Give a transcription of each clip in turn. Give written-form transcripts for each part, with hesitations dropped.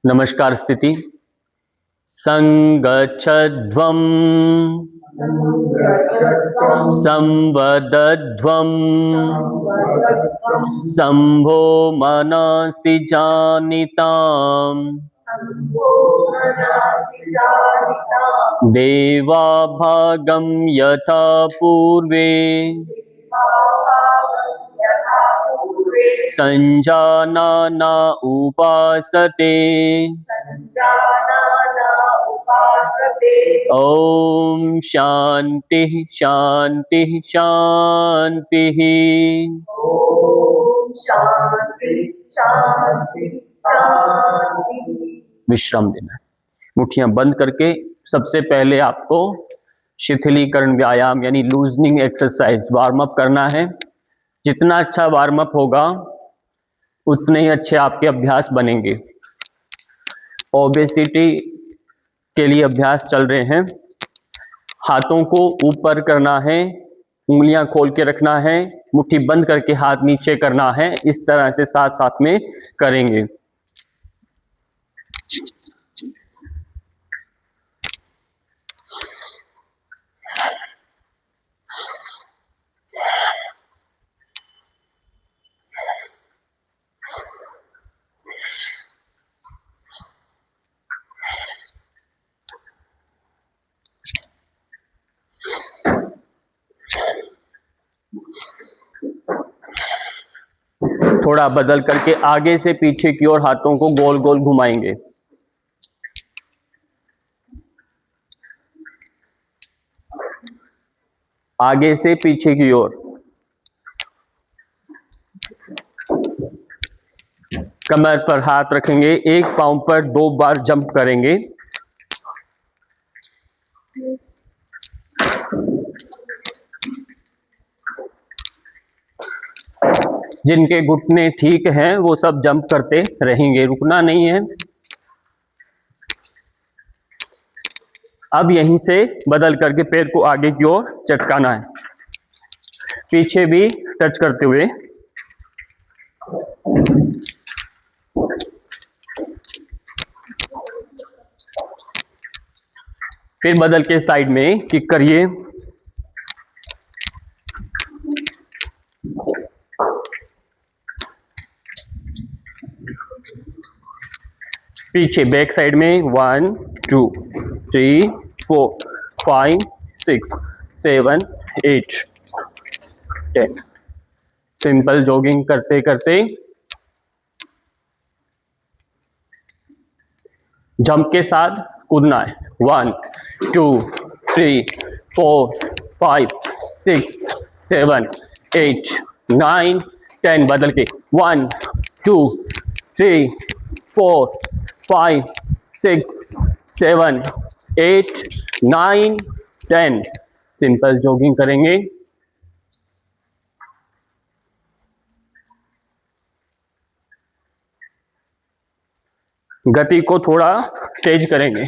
नमस्कार स्थिति। संगच्छध्वं संवदध्वं शम्भो मनसि जानिताम् देवा भागं यथा पूर्वे संजानाना उपासते। ओम शांति शांति शांति। विश्राम देना है। मुट्ठियां बंद करके सबसे पहले आपको शिथिलीकरण व्यायाम यानी लूजनिंग एक्सरसाइज वार्म अप करना है। जितना अच्छा वार्म अप होगा उतने ही अच्छे आपके अभ्यास बनेंगे। ओबेसिटी के लिए अभ्यास चल रहे हैं। हाथों को ऊपर करना है, उंगलियां खोल के रखना है, मुट्ठी बंद करके हाथ नीचे करना है। इस तरह से साथ साथ में करेंगे। थोड़ा बदल करके आगे से पीछे की ओर हाथों को गोल गोल घुमाएंगे। आगे से पीछे की ओर। कमर पर हाथ रखेंगे, एक पांव पर 2 बार जंप करेंगे। जिनके घुटने ठीक हैं वो सब जंप करते रहेंगे, रुकना नहीं है। अब यहीं से बदल करके पैर को आगे की ओर चटकाना है, पीछे भी टच करते हुए। फिर बदल के साइड में किक करिए। पीछे बैक साइड में 1 2 3 4 5 6 7 8 10। सिंपल जॉगिंग करते करते जंप के साथ कूदना है। 1 2 3 4 5 6 7 8 9 10। बदल के 1 2 3 4 5 6 7 8 9 10। सिंपल जॉगिंग करेंगे। गति को थोड़ा तेज करेंगे,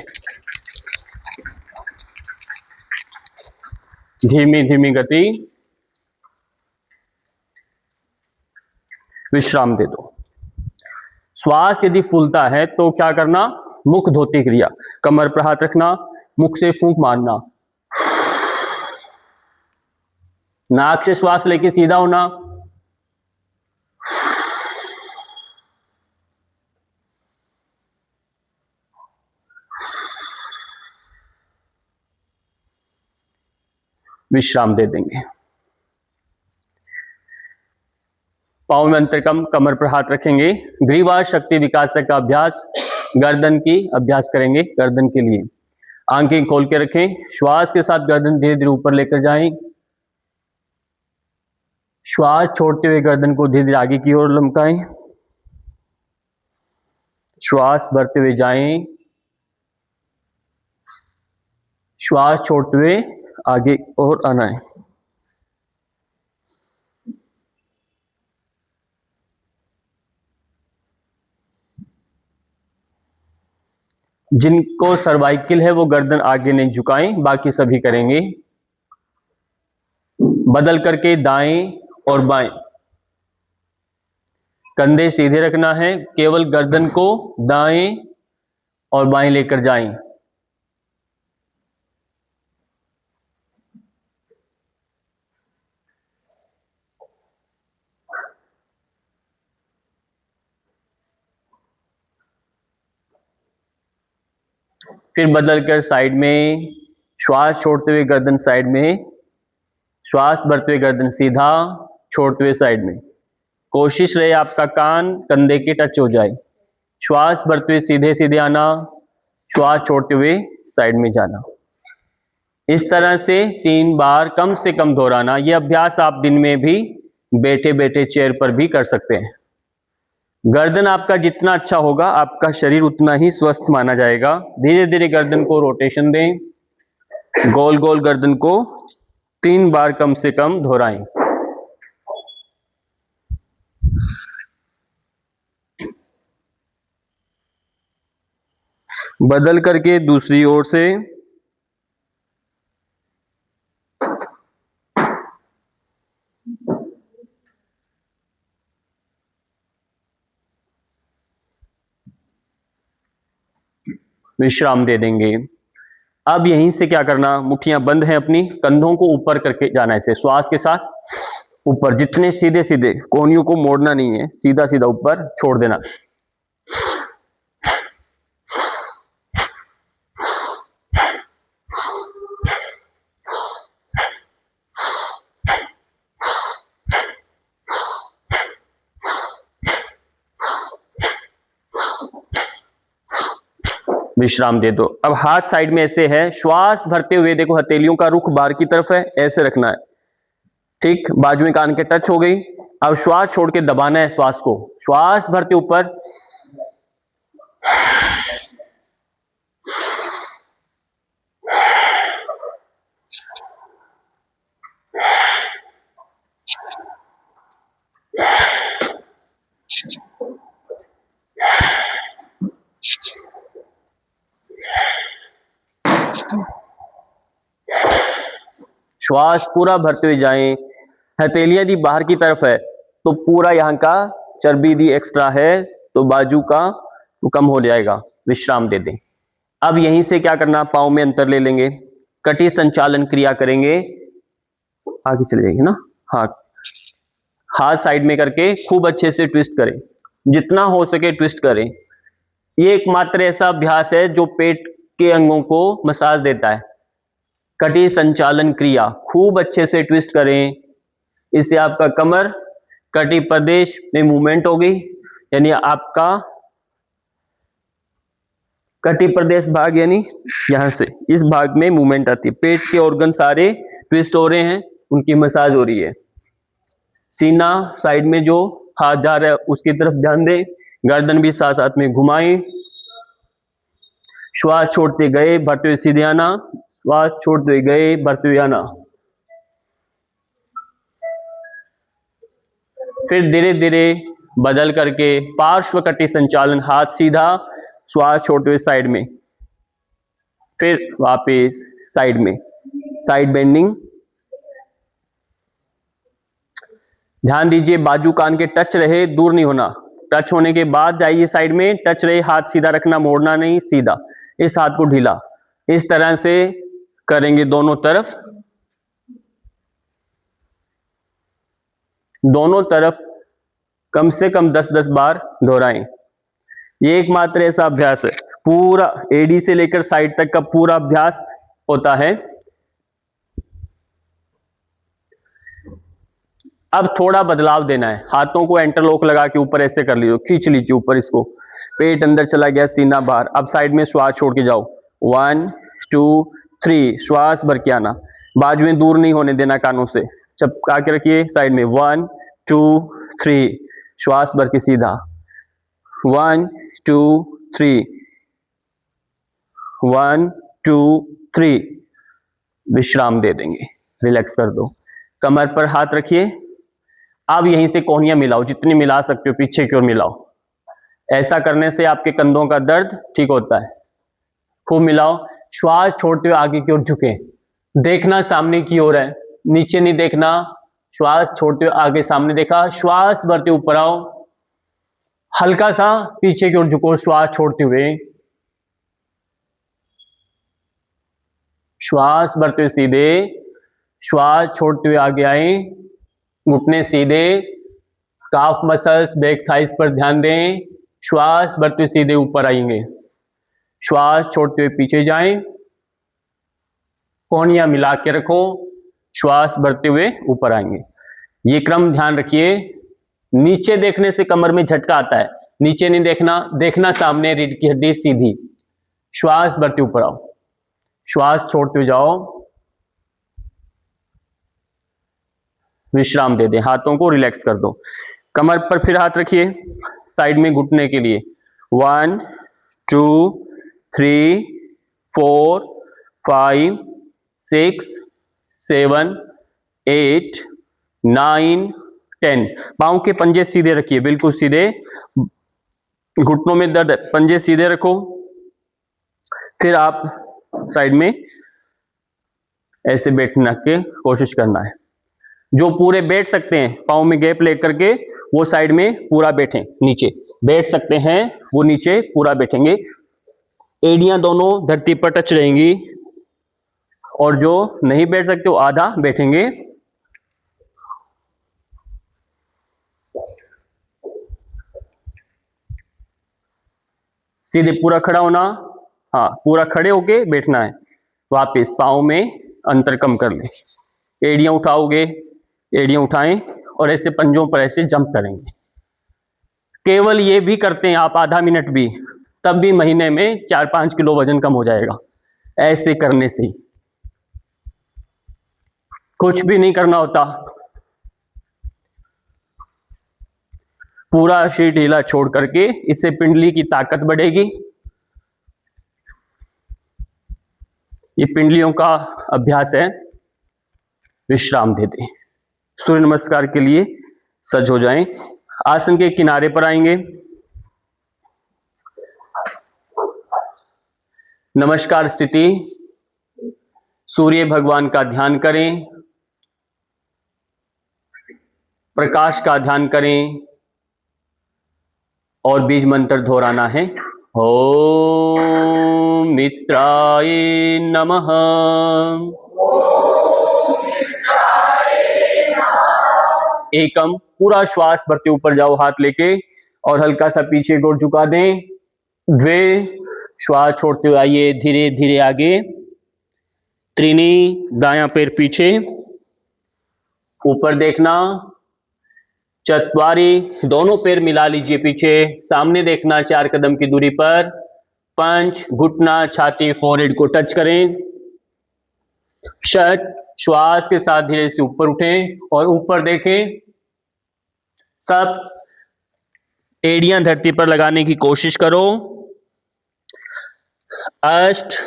धीमी धीमी गति। विश्राम दे दो। श्वास यदि फूलता है तो क्या करना? मुख धोती क्रिया। कमर पर हाथ रखना, मुख से फूंक मारना, नाक से श्वास लेके सीधा होना। विश्राम दे देंगे। पाँव में अंतर कम, कमर पर हाथ रखेंगे। ग्रीवा शक्ति विकास का अभ्यास गर्दन की अभ्यास करेंगे। गर्दन के लिए आंखें खोल के रखें। श्वास के साथ गर्दन धीरे धीरे ऊपर लेकर जाएं। श्वास छोड़ते हुए गर्दन को धीरे धीरे आगे की ओर लमकाएं। श्वास भरते हुए जाएं, श्वास छोड़ते हुए आगे और आना है। जिनको सर्वाइकल है वो गर्दन आगे नहीं झुकाएं, बाकी सभी करेंगे। बदल करके दाएं और बाएं, कंधे सीधे रखना है, केवल गर्दन को दाएं और बाएं लेकर जाएं। फिर बदल कर साइड में, श्वास छोड़ते हुए गर्दन साइड में, श्वास भरते हुए गर्दन सीधा, छोड़ते हुए साइड में। कोशिश रहे आपका कान कंधे के टच हो जाए। श्वास भरते हुए सीधे सीधे आना, श्वास छोड़ते हुए साइड में जाना। इस तरह से 3 बार कम से कम दोहराना। यह अभ्यास आप दिन में भी बैठे बैठे चेयर पर भी कर सकते हैं। गर्दन आपका जितना अच्छा होगा, आपका शरीर उतना ही स्वस्थ माना जाएगा। धीरे धीरे गर्दन को रोटेशन दें, गोल गोल गर्दन को 3 बार कम से कम दोहराएं। बदल करके दूसरी ओर से। विश्राम दे देंगे। अब यहीं से क्या करना, मुट्ठियां बंद हैं अपनी, कंधों को ऊपर करके जाना है ऐसे श्वास के साथ ऊपर, जितने सीधे सीधे, कोहनियों को मोड़ना नहीं है, सीधा सीधा ऊपर छोड़ देना। विश्राम दे दो। अब हाथ साइड में ऐसे है, श्वास भरते हुए देखो हथेलियों का रुख बाहर की तरफ है, ऐसे रखना है। ठीक, बाजू में कान के टच हो गई। अब श्वास छोड़ के दबाना है श्वास को, श्वास भरते ऊपर, श्वास पूरा भरते हुए जाएं। हथेलियां यदि बाहर की तरफ है तो पूरा यहाँ का चर्बी यदि एक्स्ट्रा है तो बाजू का वो कम हो जाएगा। विश्राम दे दें। अब यहीं से क्या करना, पाँव में अंतर ले लेंगे, कटी संचालन क्रिया करेंगे। आगे चले जाएंगे ना, हाथ साइड में करके खूब अच्छे से ट्विस्ट करें, जितना हो सके ट्विस्ट करें। ये एकमात्र ऐसा अभ्यास है जो पेट के अंगों को मसाज देता है। कटी संचालन क्रिया खूब अच्छे से ट्विस्ट करें, इससे आपका कमर कटी प्रदेश में मूवमेंट होगी, यानी आपका कटी प्रदेश भाग यानी यहां से इस भाग में मूवमेंट आती है। पेट के ऑर्गन सारे ट्विस्ट हो रहे हैं, उनकी मसाज हो रही है। सीना साइड में जो हाथ जा रहा है उसकी तरफ ध्यान दें, गर्दन भी साथ साथ में घुमाएं। श्वास छोड़ते गए, भरते हुए सीधे आना, श्वास छोड़ते हुए गए, भरते हुए आना। फिर धीरे धीरे बदल करके पार्श्व कटी संचालन, हाथ सीधा, श्वास छोड़ते हुए साइड में, फिर वापस साइड में, साइड बेंडिंग। ध्यान दीजिए बाजू कान के टच रहे, दूर नहीं होना। टच होने के बाद जाइए साइड में, टच रहे, हाथ सीधा रखना, मोड़ना नहीं, सीधा, इस हाथ को ढीला। इस तरह से करेंगे दोनों तरफ, दोनों तरफ कम से कम 10-10 बार दोहराएं। ये एकमात्र ऐसा अभ्यास है, पूरा एडी से लेकर साइड तक का पूरा अभ्यास होता है। अब थोड़ा बदलाव देना है, हाथों को इंटरलॉक लगा के ऊपर ऐसे कर लीजिए, खींच लीजिए ऊपर इसको, पेट अंदर चला गया, सीना बाहर। अब साइड में श्वास छोड़ के जाओ, 1 2 3, श्वास भर के आना, बाजू में दूर नहीं होने देना कानों से, चपका के रखिए साइड में, 1 2 3, श्वास भर के सीधा, 1 2 3, 1 2 3। विश्राम दे देंगे, रिलैक्स कर दो, कमर पर हाथ रखिए। अब यहीं से कोहनियां मिलाओ, जितनी मिला सकते हो पीछे की ओर मिलाओ। ऐसा करने से आपके कंधों का दर्द ठीक होता है। खूब मिलाओ, श्वास छोड़ते हुए आगे की ओर झुके, देखना सामने की ओर है, नीचे नहीं देखना। श्वास छोड़ते हुए आगे सामने देखा, श्वास भरते ऊपर आओ, हल्का सा पीछे की ओर झुको, श्वास छोड़ते हुए श्वास भरते हुए सीधे, श्वास छोड़ते हुए आगे आए, घुटने सीधे, काफ मसल्स बैक थाइस पर ध्यान दें, श्वास भरते हुए सीधे ऊपर आएंगे, श्वास छोड़ते हुए पीछे जाएं, कोहनियां मिला के रखो, श्वास भरते हुए ऊपर आएंगे। ये क्रम ध्यान रखिए। नीचे देखने से कमर में झटका आता है, नीचे नहीं देखना, देखना सामने, रीढ़ की हड्डी सीधी। श्वास भरते ऊपर आओ, श्वास छोड़ते हुए जाओ, विश्राम दे दें, हाथों को रिलैक्स कर दो। कमर पर फिर हाथ रखिए, साइड में घुटने के लिए। 1 2 3 4 5 6 7 8 9 10। पांव के पंजे सीधे रखिए, बिल्कुल सीधे, घुटनों में दर्द है, पंजे सीधे रखो। फिर आप साइड में ऐसे बैठने की कोशिश करना है। जो पूरे बैठ सकते हैं पाँव में गैप लेकर के वो साइड में पूरा बैठें, नीचे बैठ सकते हैं वो नीचे पूरा बैठेंगे, एड़ियां दोनों धरती पर टच रहेंगी, और जो नहीं बैठ सकते वो आधा बैठेंगे। सीधे पूरा खड़ा होना, हाँ पूरा खड़े होके बैठना है। वापस पाँव में अंतर कम कर ले, एड़ियां उठाओगे, एड़ियां उठाएं और ऐसे पंजों पर ऐसे जंप करेंगे। केवल ये भी करते हैं आप आधा मिनट भी, तब भी महीने में 4-5 किलो वजन कम हो जाएगा। ऐसे करने से ही, कुछ भी नहीं करना होता, पूरा शरीर ढीला छोड़ करके, इससे पिंडली की ताकत बढ़ेगी। ये पिंडलियों का अभ्यास है। विश्राम दे दें, सूर्य नमस्कार के लिए सज हो जाएं। आसन के किनारे पर आएंगे, नमस्कार स्थिति, सूर्य भगवान का ध्यान करें, प्रकाश का ध्यान करें और बीज मंत्र दोहराना है। ओम मित्राय नमः। एकम, पूरा श्वास भरते ऊपर जाओ हाथ लेके और हल्का सा पीछे गोड़ झुका दें। द्वे, श्वास छोड़ते हुए आइए धीरे धीरे आगे। त्रिनी, दायां पैर पीछे, ऊपर देखना। चत्वारी, दोनों पैर मिला लीजिए पीछे, सामने देखना 4 कदम की दूरी पर। 5, घुटना छाती फोरहेड को टच करें। 6, श्वास के साथ धीरे से ऊपर उठें और ऊपर देखें। 7, एड़ियां धरती पर लगाने की कोशिश करो। 8,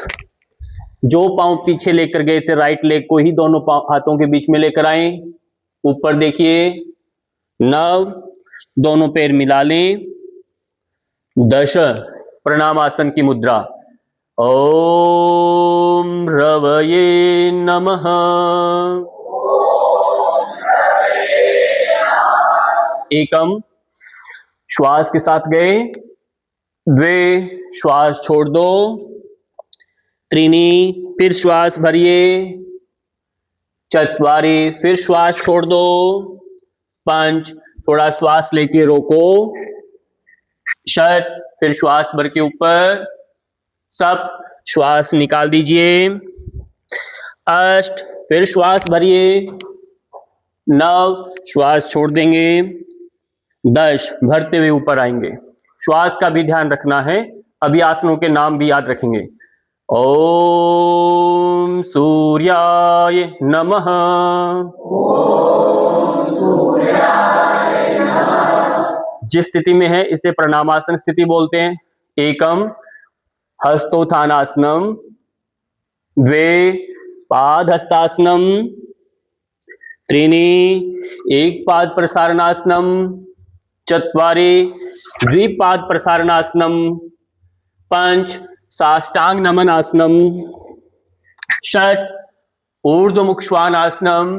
जो पांव पीछे लेकर गए थे राइट लेग को ही दोनों हाथों के बीच में लेकर आए, ऊपर देखिए। 9, दोनों पैर मिला लें। 10, प्रणाम आसन की मुद्रा। ओम रवये नमः। एकम, श्वास के साथ गए। द्वे, श्वास छोड़ दो। त्रीनी, फिर श्वास भरिए। चत्वारी, फिर श्वास छोड़ दो। 5, थोड़ा श्वास लेके रोको। 6, फिर श्वास भर के ऊपर। 7, श्वास निकाल दीजिए। 8, फिर श्वास भरिए। 9, श्वास छोड़ देंगे। 10, भरते हुए ऊपर आएंगे। श्वास का भी ध्यान रखना है। अभी आसनों के नाम भी याद रखेंगे। ओम सूर्याय नमः। जिस स्थिति में है इसे प्रणामासन स्थिति बोलते हैं। एकम, हस्तोत्थानासनम। द्वे, पाद हस्तासनम। त्रीनी, एक पाद प्रसारणासनम। चत्वारि, द्विपाद प्रसारणासनम। 5, साष्टांग नमनासनम। 6, ऊर्ध्वमुख श्वानासनम।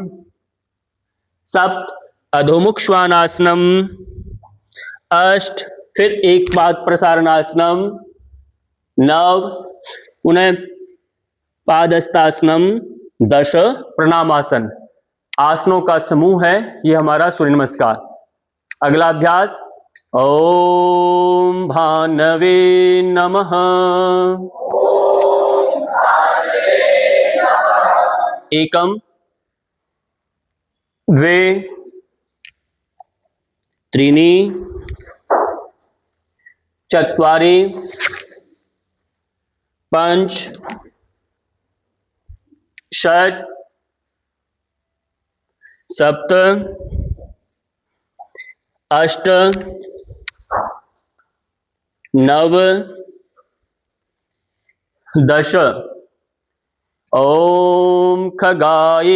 7, अधोमुख श्वानासनम। 8, फिर एक पाद प्रसारणासनम। 9, पुनः पादस्तासनम, 10 प्रणामासन। आसनों का समूह है ये हमारा सूर्य नमस्कार। अगला अभ्यास, ओम भानवे नमः। एकम, द्वे, त्रीणि, चत्वारि, पंच, षट्, सप्त, अष्ट, नव, दश। ओम खगाय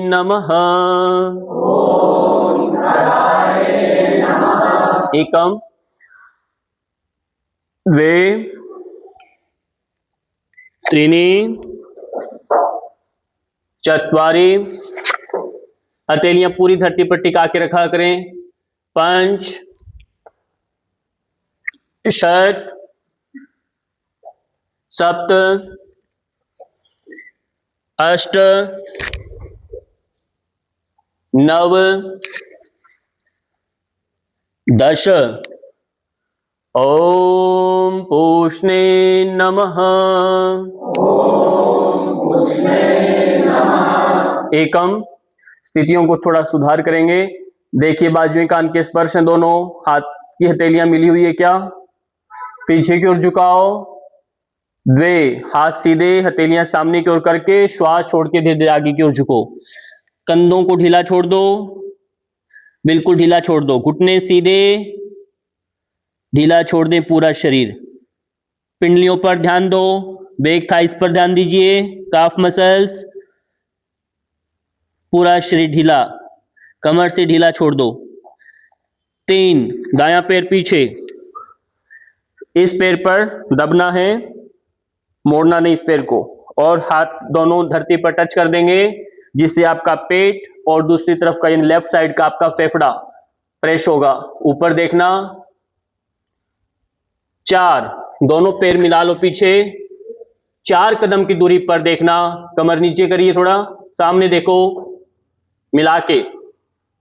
नमः। एकम, द्वे, त्रीणि, चत्वारि, हथेलियां पूरी धरती पर टिका के रखा करें। पंच, षट, सप्त, अष्ट, नव, दश। ओम पूष्णे नमः। एकम, स्थितियों को थोड़ा सुधार करेंगे। देखिए बाजुएं कान के स्पर्श हैं, दोनों हाथ की हथेलियां मिली हुई है क्या? पीछे की ओर झुकाओ। द्वे, हाथ सीधे, हथेलियां सामने की ओर करके श्वास छोड़ के धीरे धीरे आगे की ओर झुको। कंधों को ढीला छोड़ दो, बिल्कुल ढीला छोड़ दो। घुटने सीधे, ढीला छोड़ दें पूरा शरीर। पिंडलियों पर ध्यान दो, बैक थाइस पर ध्यान दीजिए, काफ मसल्स, पूरा शरीर ढीला, कमर से ढीला छोड़ दो। 3, दायां पैर पीछे, इस पैर पर दबना है, मोड़ना नहीं इस पैर को, और हाथ दोनों धरती पर टच कर देंगे, जिससे आपका पेट और दूसरी तरफ का यानी लेफ्ट साइड का आपका फेफड़ा प्रेस होगा। ऊपर देखना। 4, दोनों पैर मिला लो पीछे, 4 कदम की दूरी पर देखना। कमर नीचे करिए, थोड़ा सामने देखो, मिला के।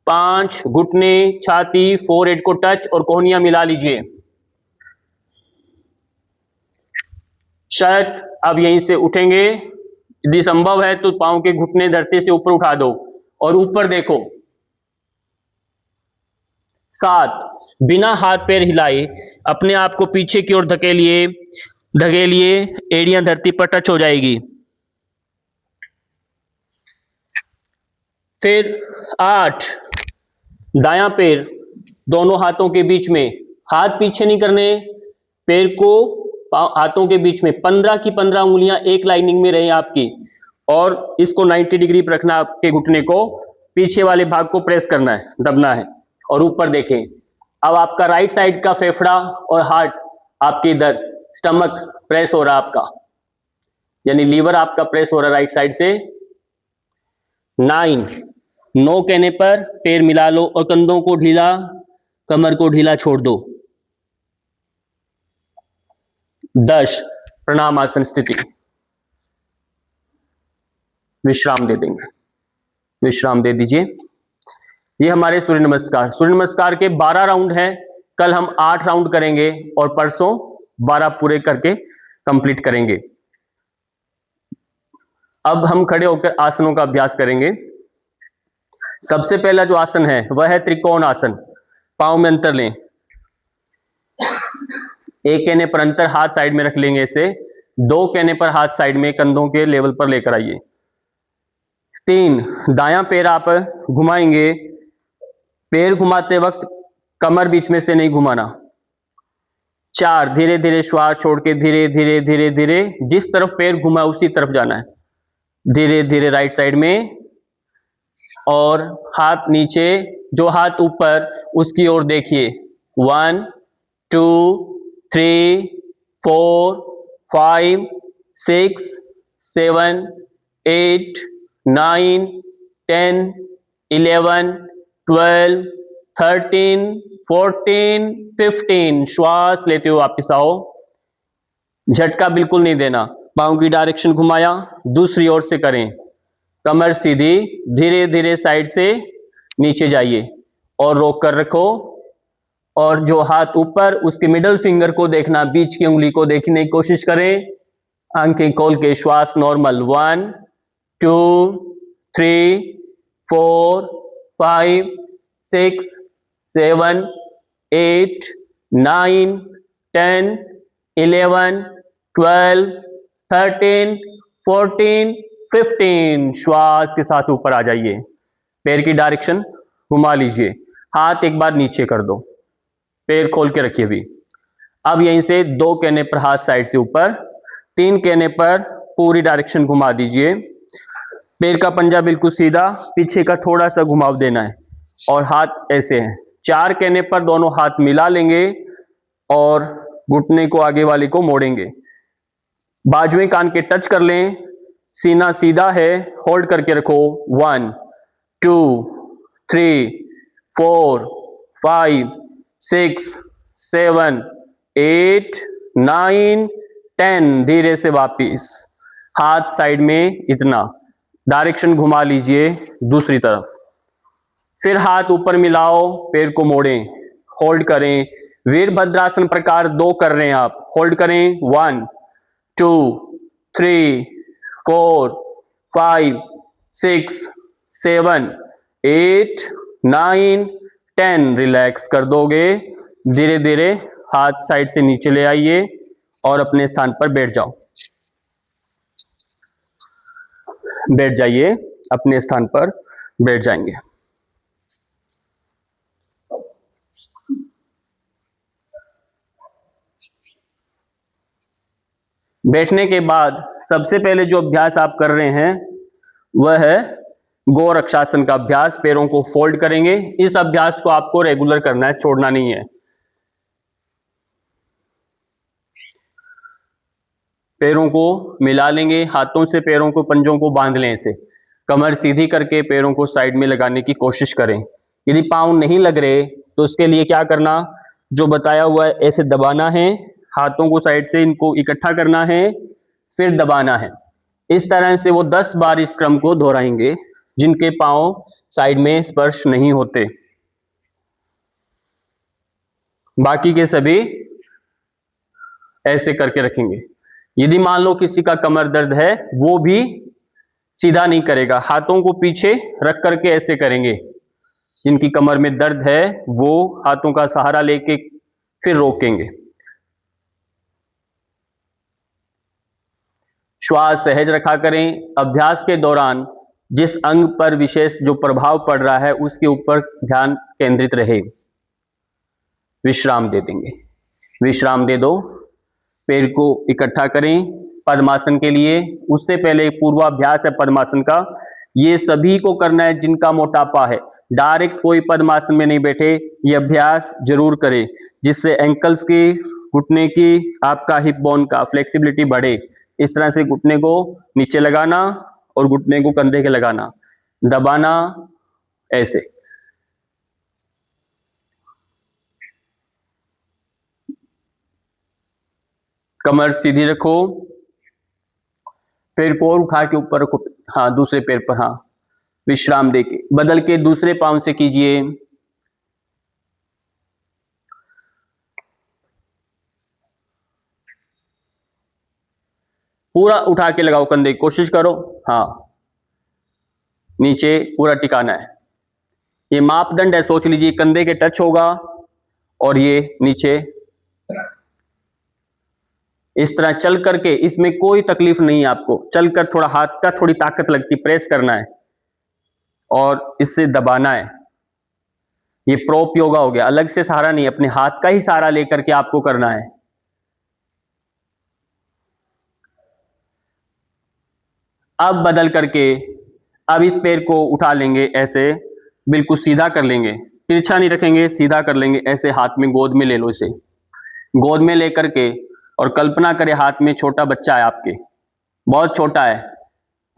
5, घुटने, छाती, फोरहेड को टच और कोहनियां मिला लीजिए। शट, अब यहीं से उठेंगे, यदि संभव है तो पांव के घुटने धरती से ऊपर उठा दो और ऊपर देखो। 7, बिना हाथ पैर हिलाए अपने आप को पीछे की ओर धकेलिए, एड़ियां धरती पर टच हो जाएगी। फिर 8, दायां पैर दोनों हाथों के बीच में, हाथ पीछे नहीं करने, पैर को हाथों के बीच में 15 की 15 उंगलियां एक लाइनिंग में रहे आपकी, और इसको 90 डिग्री पर रखना। आपके घुटने को पीछे वाले भाग को प्रेस करना है, दबना है, और ऊपर देखें। अब आपका राइट साइड का फेफड़ा और हार्ट आपके इधर स्टमक प्रेस हो रहा है आपका, यानी लीवर आपका प्रेस हो रहा है राइट साइड से। 9, नो कहने पर पैर मिला लो और कंधों को ढीला, कमर को ढीला छोड़ दो। 10, प्रणाम आसन स्थिति, विश्राम दे देंगे, विश्राम दे दीजिए। ये हमारे सूर्य नमस्कार। सूर्य नमस्कार के 12 राउंड हैं। कल हम 8 राउंड करेंगे और परसों 12 पूरे करके कंप्लीट करेंगे। अब हम खड़े होकर आसनों का अभ्यास करेंगे। सबसे पहला जो आसन है वह है त्रिकोण आसन। पांव में अंतर लें, एक कहने पर अंतर हाथ साइड में रख लेंगे इसे, 2 कहने पर हाथ साइड में कंधों के लेवल पर लेकर आइए। 3, दायां पैर आप घुमाएंगे, पैर घुमाते वक्त कमर बीच में से नहीं घुमाना। 4, धीरे धीरे श्वास छोड़ के धीरे धीरे धीरे धीरे जिस तरफ पैर घुमा उसी तरफ जाना है, धीरे धीरे राइट साइड में, और हाथ नीचे, जो हाथ ऊपर उसकी ओर देखिए। 1, 2, 3, 4, 5, 6, 7, 8, 9, 10, 11, 12, 13, 14, 15। श्वास लेते हुए वापिस आओ, झटका बिल्कुल नहीं देना। पाँव की डायरेक्शन घुमाया, दूसरी ओर से करें, कमर सीधी, धीरे धीरे साइड से नीचे जाइए और रोक कर रखो। और जो हाथ ऊपर, उसके मिडल फिंगर को देखना, बीच की उंगली को देखने की कोशिश करें। आंखें खोल के श्वास नॉर्मल, 1 2 3 4 5 6 7 8 9 10 11 12 13 14 15। श्वास के साथ ऊपर आ जाइए, पैर की डायरेक्शन घुमा लीजिए, हाथ एक बार नीचे कर दो, पैर खोल के रखिए भी। अब यहीं से 2 कहने पर हाथ साइड से ऊपर, 3 कहने पर पूरी डायरेक्शन घुमा दीजिए, पैर का पंजा बिल्कुल सीधा, पीछे का थोड़ा सा घुमाव देना है और हाथ ऐसे हैं। 4 कहने पर दोनों हाथ मिला लेंगे और घुटने को आगे वाले को मोड़ेंगे, बाजुएं कान के टच कर लें, सीना सीधा है, होल्ड करके रखो, 1 2 3 4 5 6 7 8 9 10। धीरे से वापिस, हाथ साइड में इतना, डायरेक्शन घुमा लीजिए दूसरी तरफ, फिर हाथ ऊपर मिलाओ, पैर को मोड़ें, होल्ड करें। वीरभद्रासन प्रकार 2 कर रहे हैं आप, होल्ड करें, 1 2 3 4 5 6 7 8 9 10। रिलैक्स कर दोगे, धीरे धीरे हाथ साइड से नीचे ले आइए और अपने स्थान पर बैठ जाओ, बैठ जाइए, अपने स्थान पर बैठ जाएंगे। बैठने के बाद सबसे पहले जो अभ्यास आप कर रहे हैं वह है गोरक्षासन का अभ्यास। पैरों को फोल्ड करेंगे, इस अभ्यास को आपको रेगुलर करना है, छोड़ना नहीं है। पैरों को मिला लेंगे, हाथों से पैरों को, पंजों को बांध लें, ऐसे कमर सीधी करके पैरों को साइड में लगाने की कोशिश करें। यदि पांव नहीं लग रहे तो उसके लिए क्या करना, जो बताया हुआ है, ऐसे दबाना है, हाथों को साइड से इनको इकट्ठा करना है, फिर दबाना है। इस तरह से वो 10 बार इस क्रम को दोहराएंगे, जिनके पांव साइड में स्पर्श नहीं होते। बाकी के सभी ऐसे करके रखेंगे। यदि मान लो किसी का कमर दर्द है, वो भी सीधा नहीं करेगा, हाथों को पीछे रख करके ऐसे करेंगे। जिनकी कमर में दर्द है वो हाथों का सहारा लेके फिर रोकेंगे। श्वास सहज रखा करें। अभ्यास के दौरान जिस अंग पर विशेष जो प्रभाव पड़ रहा है उसके ऊपर ध्यान केंद्रित रहे। विश्राम दे देंगे, विश्राम दे दो। पैर को इकट्ठा करें पद्मासन के लिए। उससे पहले पूर्वाभ्यास है पद्मासन का, ये सभी को करना है जिनका मोटापा है। डायरेक्ट कोई पद्मासन में नहीं बैठे, ये अभ्यास जरूर करें, जिससे एंकल्स की, घुटने की, आपका हिप बोन का फ्लेक्सिबिलिटी बढ़े। इस तरह से घुटने को नीचे लगाना और घुटने को कंधे के लगाना, दबाना, ऐसे। कमर सीधी रखो, पैर को और उठा के ऊपर रखो, हाँ दूसरे पैर पर, हाँ। विश्राम देके बदल के दूसरे पांव से कीजिए। पूरा उठा के लगाओ कंधे, कोशिश करो, हाँ। नीचे पूरा टिकाना है। ये मापदंड है, सोच लीजिए कंधे के टच होगा और ये नीचे इस तरह चल करके, इसमें कोई तकलीफ नहीं है आपको। चलकर थोड़ा हाथ का थोड़ी ताकत लगती, प्रेस करना है और इससे दबाना है। ये प्रोप योगा हो गया, अलग से सहारा नहीं, अपने हाथ का ही सहारा लेकर के आपको करना है। अब बदल करके अब इस पैर को उठा लेंगे, ऐसे बिल्कुल सीधा कर लेंगे, तिरछा नहीं रखेंगे, सीधा कर लेंगे। ऐसे हाथ में गोद में ले लो, इसे गोद में लेकर के, और कल्पना करें हाथ में छोटा बच्चा है आपके, बहुत छोटा है,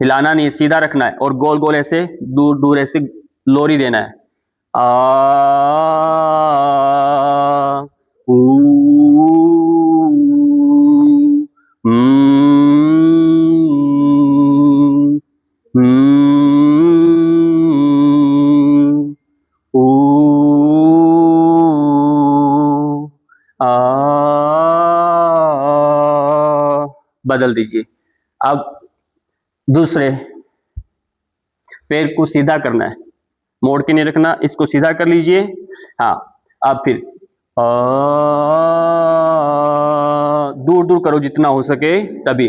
हिलाना नहीं, सीधा रखना है और गोल गोल ऐसे दूर दूर ऐसे लोरी देना है। आ ऊ बदल दीजिए। अब दूसरे पैर को सीधा करना है, मोड़ के नहीं रखना, इसको सीधा कर लीजिए। हाँ, अब फिर दूर दूर करो जितना हो सके, तभी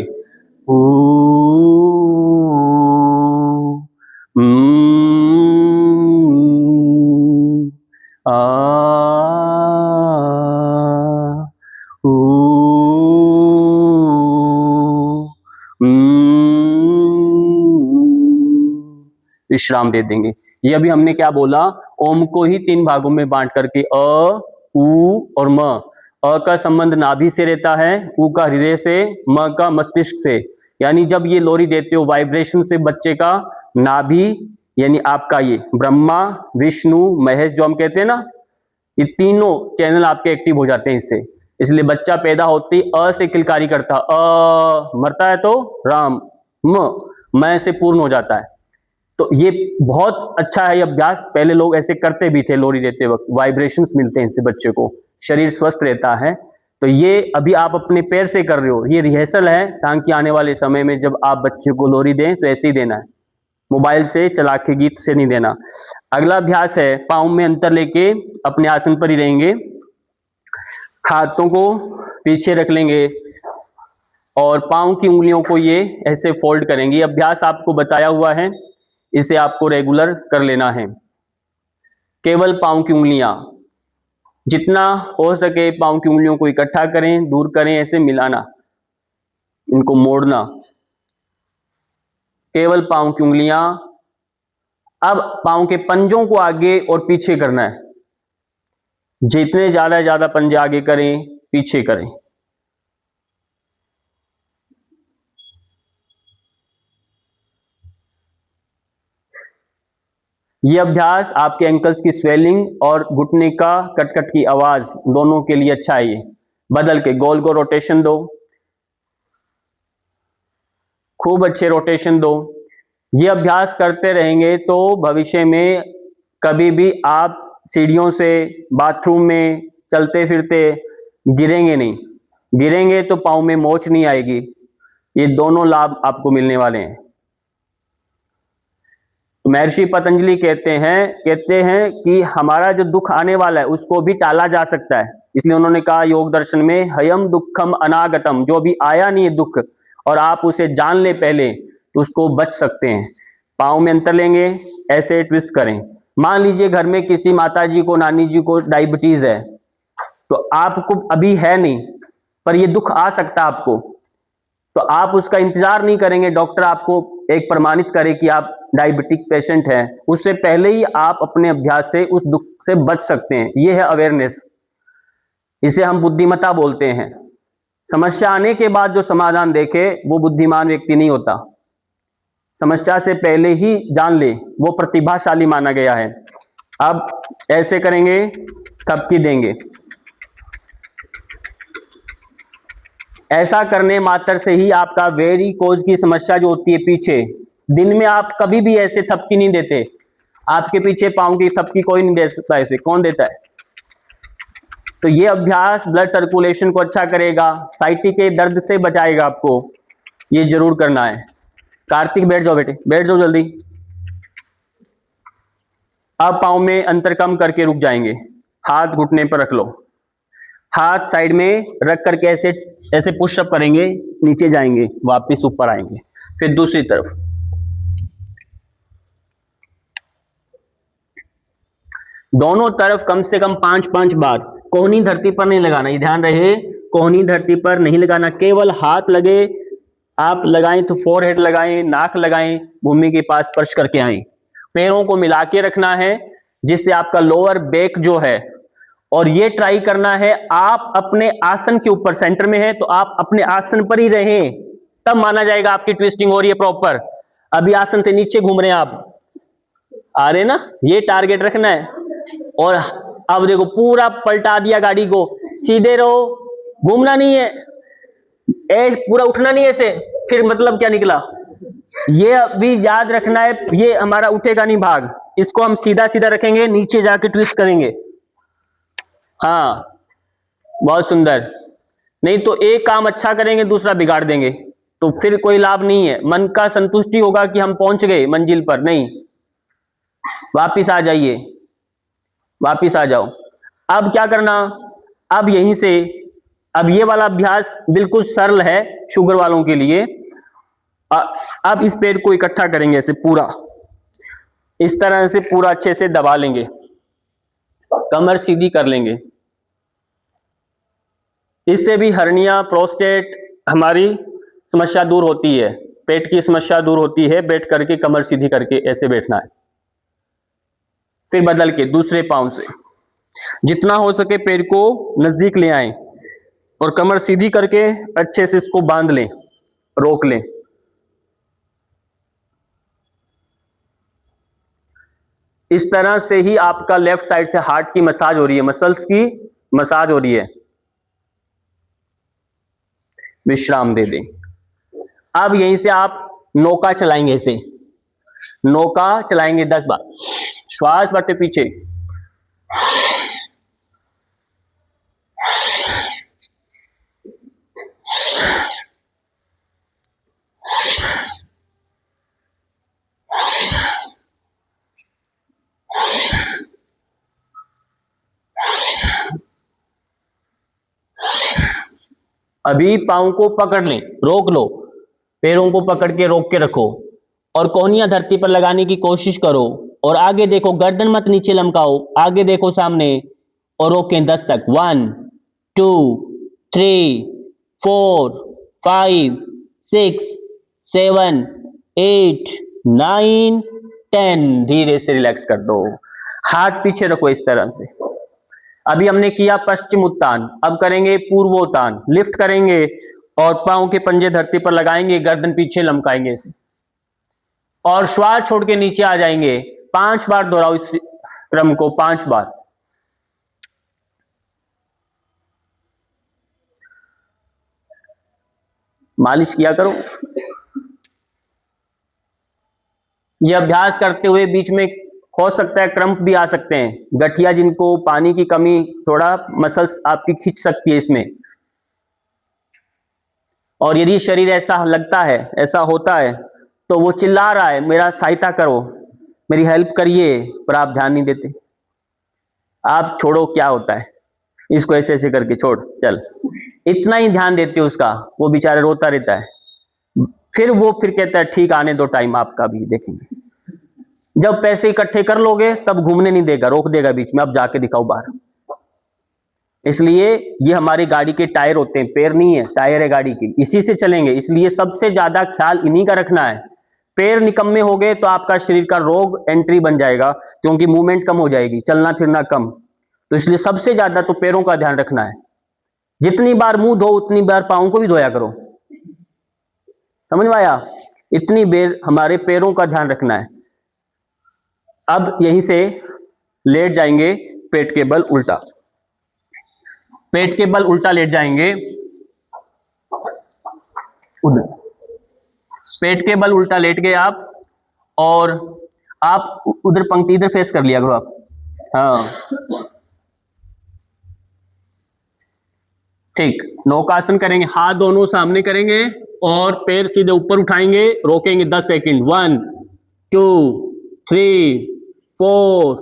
विश्राम दे देंगे। ये अभी हमने क्या बोला, ओम को ही 3 भागों में बांट करके अ, उ और म। अ का संबंध नाभि से रहता है, उ का हृदय से, म का मस्तिष्क से। यानी जब ये लोरी देते हो वाइब्रेशन से बच्चे का नाभि, यानी आपका ये ब्रह्मा विष्णु महेश जो हम कहते हैं ना, ये तीनों चैनल आपके एक्टिव हो जाते हैं इससे। इसलिए बच्चा पैदा होते ही अ से किलकारी करता, अ, मरता है तो राम, म से पूर्ण हो जाता है। तो ये बहुत अच्छा है ये अभ्यास, पहले लोग ऐसे करते भी थे लोरी देते वक्त, वाइब्रेशंस मिलते हैं इससे बच्चे को, शरीर स्वस्थ रहता है। तो ये अभी आप अपने पैर से कर रहे हो, ये रिहर्सल है, ताकि आने वाले समय में जब आप बच्चे को लोरी दें तो ऐसे ही देना है, मोबाइल से चला के गीत से नहीं देना। अगला अभ्यास है, पाँव में अंतर लेके अपने आसन पर ही रहेंगे, हाथों को पीछे रख लेंगे और पाँव की उंगलियों को ये ऐसे फोल्ड करेंगे। ये अभ्यास आपको बताया हुआ है, इसे आपको रेगुलर कर लेना है। केवल पाँव की उंगलियां, जितना हो सके पाँव की उंगलियों को इकट्ठा करें, दूर करें, ऐसे मिलाना, इनको मोड़ना, केवल पाँव की उंगलियां। अब पाँव के पंजों को आगे और पीछे करना है, जितने ज्यादा पंजे आगे करें पीछे करें। यह अभ्यास आपके एंकल्स की स्वेलिंग और घुटने का कटकट की आवाज दोनों के लिए अच्छा है। ये बदल के गोल गोल रोटेशन दो, खूब अच्छे रोटेशन दो। ये अभ्यास करते रहेंगे तो भविष्य में कभी भी आप सीढ़ियों से, बाथरूम में चलते फिरते गिरेंगे नहीं, गिरेंगे तो पाँव में मोच नहीं आएगी। ये दोनों लाभ आपको मिलने वाले हैं। महर्षि पतंजलि कहते हैं कि हमारा जो दुख आने वाला है उसको भी टाला जा सकता है। इसलिए उन्होंने कहा योग दर्शन में, हयम दुखम अनागतम, जो भी आया नहीं है दुख और आप उसे जान ले पहले तो उसको बच सकते हैं। पाँव में अंतर लेंगे, ऐसे ट्विस्ट करें। मान लीजिए घर में किसी माता जी को, नानी जी को डायबिटीज है, तो आपको अभी है नहीं पर ये दुख आ सकता है आपको, तो आप उसका इंतजार नहीं करेंगे डॉक्टर आपको एक प्रमाणित करे कि आप डायबिटिक पेशेंट हैं, उससे पहले ही आप अपने अभ्यास से उस दुख से बच सकते हैं। ये है अवेयरनेस, इसे हम बुद्धिमत्ता बोलते हैं। समस्या आने के बाद जो समाधान देखे वो बुद्धिमान व्यक्ति नहीं होता, समस्या से पहले ही जान ले वो प्रतिभाशाली माना गया है। अब ऐसे करेंगे, थपकी देंगे। ऐसा करने मात्र से ही आपका वेरिकोज की समस्या जो होती है पीछे, दिन में आप कभी भी ऐसे थपकी नहीं देते, आपके पीछे पाँव की थपकी कोई नहीं दे सकता, ऐसे कौन देता है? तो ये अभ्यास ब्लड सर्कुलेशन को अच्छा करेगा, साइटिक के दर्द से बचाएगा आपको, ये जरूर करना है। कार्तिक बैठ जाओ बेटे, बैठ जाओ जल्दी। अब पाँव में अंतर कम करके रुक जाएंगे, हाथ घुटने पर रख लो, हाथ साइड में रख करके ऐसे ऐसे पुशअप करेंगे, नीचे जाएंगे, वापस ऊपर आएंगे। फिर दूसरी तरफ, दोनों तरफ कम से कम 5-5 बार। कोहनी धरती पर नहीं लगाना, ये ध्यान रहे, कोहनी धरती पर नहीं लगाना, केवल हाथ लगे, आप लगाएं तो फोरहेड लगाएं, नाक लगाएं, भूमि के पास स्पर्श करके आए। पैरों को मिला के रखना है जिससे आपका लोअर बैक जो है, और ये ट्राई करना है आप अपने आसन के ऊपर, सेंटर में है तो आप अपने आसन पर ही रहें, तब माना जाएगा आपकी ट्विस्टिंग हो रही है प्रॉपर। अभी आसन से नीचे घूम रहे हैं आप, आ रहे ना, ये टारगेट रखना है। और अब देखो पूरा पलटा दिया गाड़ी को, सीधे रहो, घूमना नहीं है, पूरा उठना नहीं है ऐसे, फिर मतलब क्या निकला? ये अभी याद रखना है, ये हमारा उठेगा नहीं भाग, इसको हम सीधा सीधा रखेंगे, नीचे जाके ट्विस्ट करेंगे। हाँ बहुत सुंदर, नहीं तो एक काम अच्छा करेंगे दूसरा बिगाड़ देंगे। तो फिर कोई लाभ नहीं है। मन का संतुष्टि होगा कि हम पहुंच गए मंजिल पर, नहीं, वापिस आ जाइए, वापिस आ जाओ। अब क्या करना, अब यहीं से, अब ये वाला अभ्यास बिल्कुल सरल है शुगर वालों के लिए। अब इस पैर को इकट्ठा करेंगे ऐसे पूरा, इस तरह से पूरा अच्छे से दबा लेंगे, कमर सीधी कर लेंगे। इससे भी हर्निया, प्रोस्टेट, हमारी समस्या दूर होती है, पेट की समस्या दूर होती है। बैठ करके कमर सीधी करके ऐसे बैठना है। फिर बदल के दूसरे पांव से जितना हो सके पैर को नजदीक ले आए और कमर सीधी करके अच्छे से इसको बांध लें, रोक लें। इस तरह से ही आपका लेफ्ट साइड से हार्ट की मसाज हो रही है, मसल्स की मसाज हो रही है। विश्राम दे दें। अब यहीं से आप नौका चलाएंगे, ऐसे नौका चलाएंगे 10 बार। श्वास बढ़ते पीछे, अभी पांव को पकड़ लें, रोक लो, पैरों को पकड़ के रोक के रखो और कोहनियां धरती पर लगाने की कोशिश करो और आगे देखो, गर्दन मत नीचे लमकाओ, आगे देखो सामने और रोकें 10 तक। 1 2 3 4 5 6 7 8 9 10। धीरे से रिलैक्स कर दो, हाथ पीछे रखो इस तरह से। अभी हमने किया पश्चिम उत्तान, अब करेंगे पूर्वोत्तान। लिफ्ट करेंगे और पांव के पंजे धरती पर लगाएंगे, गर्दन पीछे लमकाएंगे इसे और श्वास छोड़ के नीचे आ जाएंगे। 5 बार दोहराओ इस क्रम को, 5 बार। मालिश किया करो। यह अभ्यास करते हुए बीच में हो सकता है क्रम्प भी आ सकते हैं, गठिया जिनको पानी की कमी, थोड़ा मसल्स आपकी खिंच सकती है इसमें। और यदि शरीर ऐसा लगता है, ऐसा होता है, तो वो चिल्ला रहा है मेरा सहायता करो, मेरी हेल्प करिए, पर आप ध्यान नहीं देते। आप छोड़ो, क्या होता है, इसको ऐसे ऐसे करके छोड़, चल, इतना ही ध्यान देते हो उसका, वो बेचारा रोता रहता है। फिर वो फिर कहता है ठीक, आने दो टाइम आपका भी देखेंगे। जब पैसे इकट्ठे कर लोगे तब घूमने नहीं देगा, रोक देगा बीच में, अब जाके दिखाओ बाहर। इसलिए ये हमारी गाड़ी के टायर होते हैं, पैर नहीं है, टायर है गाड़ी की, इसी से चलेंगे। इसलिए सबसे ज्यादा ख्याल इन्हीं का रखना है। पैर निकम्मे हो गए तो आपका शरीर का रोग एंट्री बन जाएगा, क्योंकि मूवमेंट कम हो जाएगी, चलना फिरना कम। तो इसलिए सबसे ज्यादा तो पैरों का ध्यान रखना है। जितनी बार मुंह धो उतनी बार पाँव को भी धोया करो, समझ में आया? इतनी देर हमारे पैरों का ध्यान रखना है। अब यहीं से लेट जाएंगे, पेट के बल उल्टा, पेट के बल उल्टा लेट जाएंगे, उधर पेट के बल उल्टा लेट गए आप, और आप उधर पंक्ति इधर फेस कर लिया करो आप। हाँ ठीक, नौकासन करेंगे, हाथ दोनों सामने करेंगे और पैर सीधे ऊपर उठाएंगे, रोकेंगे 10 सेकंड। 1 2 3 4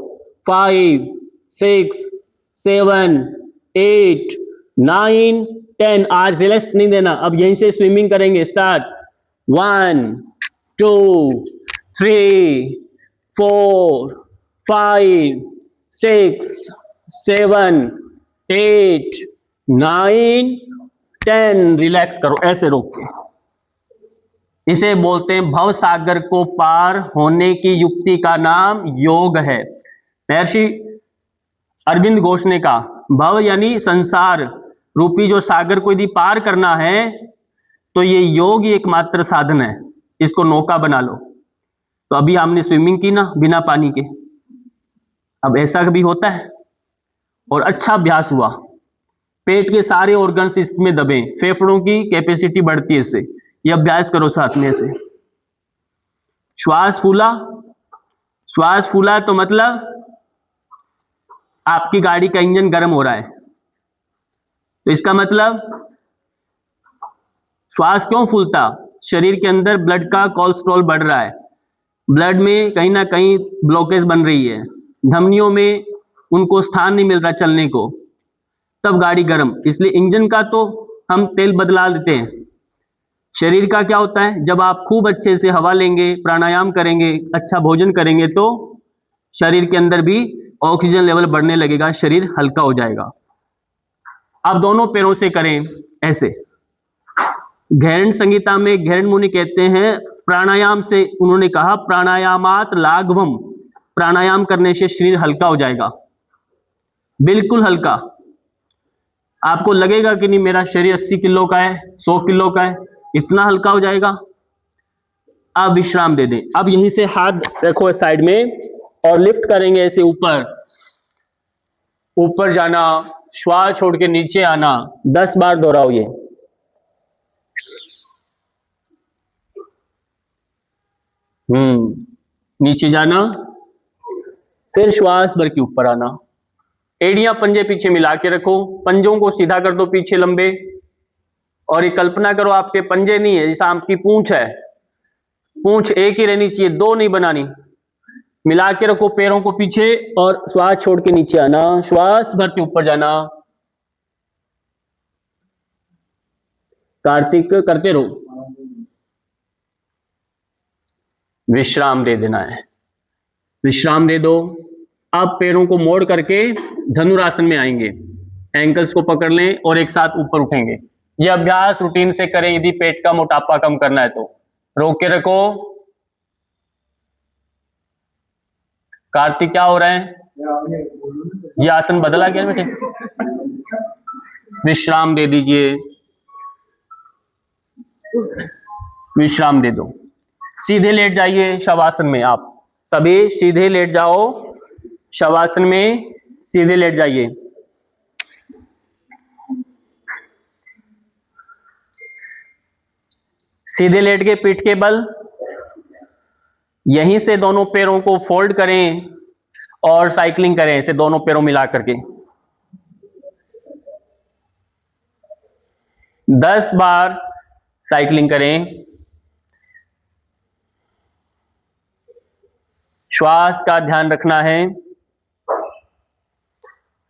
5 6 7 8 9 10। आज रिलैक्स नहीं देना, अब यहीं से स्विमिंग करेंगे, स्टार्ट। 1 2 3 4 5 6 7 8 9 10। रिलैक्स करो, ऐसे रोक के। इसे बोलते हैं भव सागर को पार होने की युक्ति का नाम योग है। महर्षि अरविंद घोष ने कहा, भव यानी संसार रूपी जो सागर को यदि पार करना है तो ये योग ही एकमात्र साधन है, इसको नौका बना लो। तो अभी हमने स्विमिंग की ना बिना पानी के, अब ऐसा भी होता है और अच्छा अभ्यास हुआ। पेट के सारे ऑर्गन्स इसमें दबे, फेफड़ों की कैपेसिटी बढ़ती है इससे। ये अभ्यास करो साथ में से। श्वास फूला, श्वास फूला तो मतलब आपकी गाड़ी का इंजन गर्म हो रहा है, तो इसका मतलब श्वास क्यों फूलता? शरीर के अंदर ब्लड का कोलेस्ट्रॉल बढ़ रहा है, ब्लड में कहीं ना कहीं ब्लॉकेज बन रही है, धमनियों में उनको स्थान नहीं मिल रहा चलने को, तब गाड़ी गर्म। इसलिए इंजन का तो हम तेल बदला देते हैं, शरीर का क्या होता है, जब आप खूब अच्छे से हवा लेंगे, प्राणायाम करेंगे, अच्छा भोजन करेंगे तो शरीर के अंदर भी ऑक्सीजन लेवल बढ़ने लगेगा, शरीर हल्का हो जाएगा। आप दोनों पैरों से करें ऐसे। गैरन संहिता में गैरन मुनि कहते हैं प्राणायाम से, उन्होंने कहा प्राणायामात लाघवम, प्राणायाम करने से शरीर हल्का हो जाएगा, बिल्कुल हल्का। आपको लगेगा कि नहीं मेरा शरीर 80 किलो का है, 100 किलो का है, इतना हल्का हो जाएगा। आप विश्राम दे दें। अब यहीं से हाथ रखो साइड में और लिफ्ट करेंगे ऐसे ऊपर, ऊपर जाना, श्वास छोड़ के नीचे आना, 10 बार दोहराओ ये। नीचे जाना, फिर श्वास भर के ऊपर आना। एड़ियां पंजे पीछे मिला के रखो, पंजों को सीधा कर दो पीछे लंबे, और ये कल्पना करो आपके पंजे नहीं है, जैसा आपकी पूंछ है, पूंछ एक ही रहनी चाहिए, दो नहीं बनानी। मिला के रखो पैरों को पीछे और श्वास छोड़ के नीचे आना, श्वास भर के ऊपर जाना। कार्तिक करते रहो। विश्राम दे देना है, विश्राम दे दो। अब पैरों को मोड़ करके धनुरासन में आएंगे, एंकल्स को पकड़ लें और एक साथ ऊपर उठेंगे। यह अभ्यास रूटीन से करें यदि पेट का मोटापा कम करना है तो। रोक के रखो। कार्तिक क्या हो रहा है, ये आसन बदला क्या बेटे? विश्राम दे दीजिए, विश्राम दे दो। सीधे लेट जाइए शवासन में, आप सभी सीधे लेट जाओ शवासन में, सीधे लेट जाइए। सीधे लेट के पीठ के बल, यहीं से दोनों पैरों को फोल्ड करें और साइकिलिंग करें ऐसे दोनों पैरों मिला करके 10 बार साइकिलिंग करें। श्वास का ध्यान रखना है,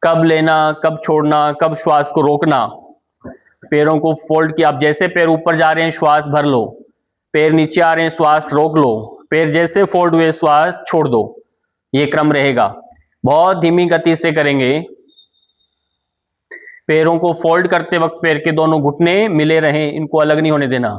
कब लेना, कब छोड़ना, कब श्वास को रोकना। पैरों को फोल्ड किया, आप जैसे पैर ऊपर जा रहे हैं श्वास भर लो, पैर नीचे आ रहे हैं श्वास रोक लो, पैर जैसे फोल्ड हुए श्वास छोड़ दो। ये क्रम रहेगा, बहुत धीमी गति से करेंगे। पैरों को फोल्ड करते वक्त पैर के दोनों घुटने मिले रहें, इनको अलग नहीं होने देना।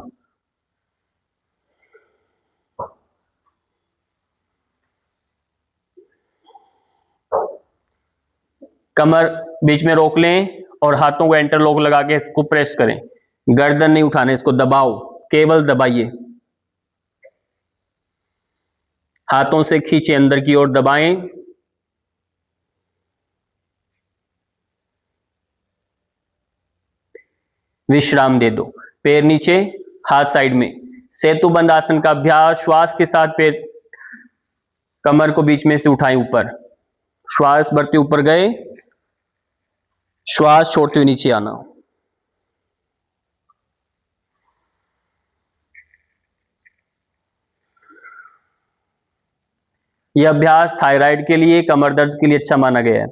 कमर बीच में रोक लें और हाथों को इंटरलॉक लगा के इसको प्रेस करें। गर्दन नहीं उठाने, इसको दबाओ, केवल दबाइए, हाथों से खींचे अंदर की ओर दबाएं। विश्राम दे दो, पैर नीचे, हाथ साइड में। सेतु बंद आसन का अभ्यास, श्वास के साथ पैर कमर को बीच में से उठाएं ऊपर, श्वास भरते ऊपर गए, श्वास छोड़ते हुए नीचे आना। यह अभ्यास थायराइड के लिए, कमर दर्द के लिए अच्छा माना गया है।